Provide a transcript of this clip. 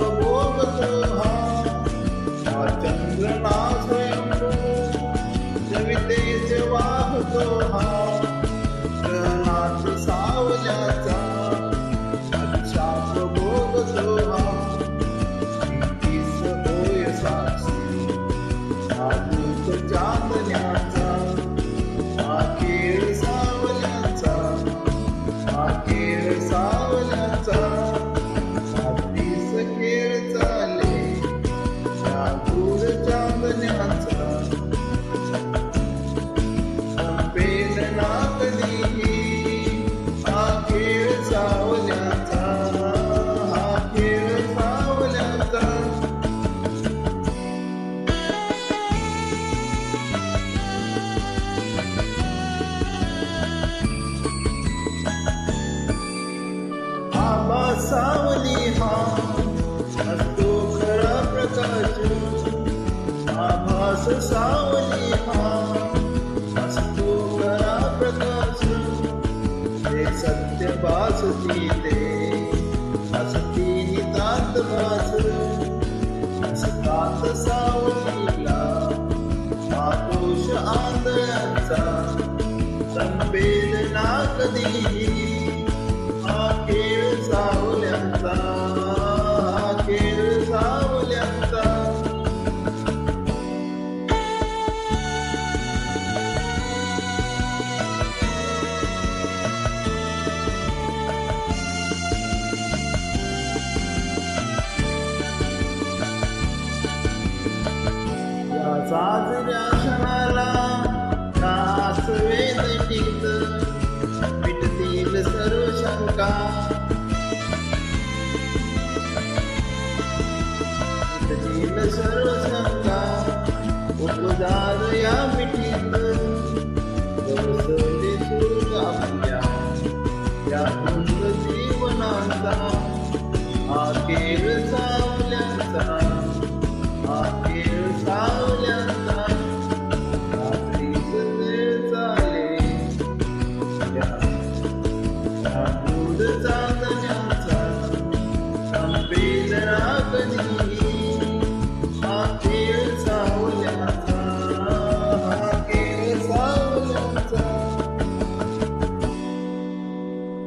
भोगतो हा चंद्र ना स्वयंभू जवितेचे वाहतो हा ग्रहणात सावल्याचा अभिशाप भोगतो हा भीतीस होय साक्षी आजूक चांदण्याचा हा खेळ सावल्याचा हा खेळ सावल्याचा रात्रीस खेळ चाले या दूर चांदण्याचा संपेल ना कधीही हा खेळ सावल्याचा हा खेळ सावल्याचा आबा सावली हा असतो खरा प्रकाश आभास सावली हा असतो खरा प्रकाश ते सत्य भासती ते असती नितांत भास असतात सावलीला आतोष आंधळ्यांचा संपेल ना कधीही हा खेळ सावल्यांचा हा खेळ सावल्यांचा या साजऱ्या क्षणाला नाच वेद गीत मिटतील सर्व शंका मिटतील सर्व शंका उपदार या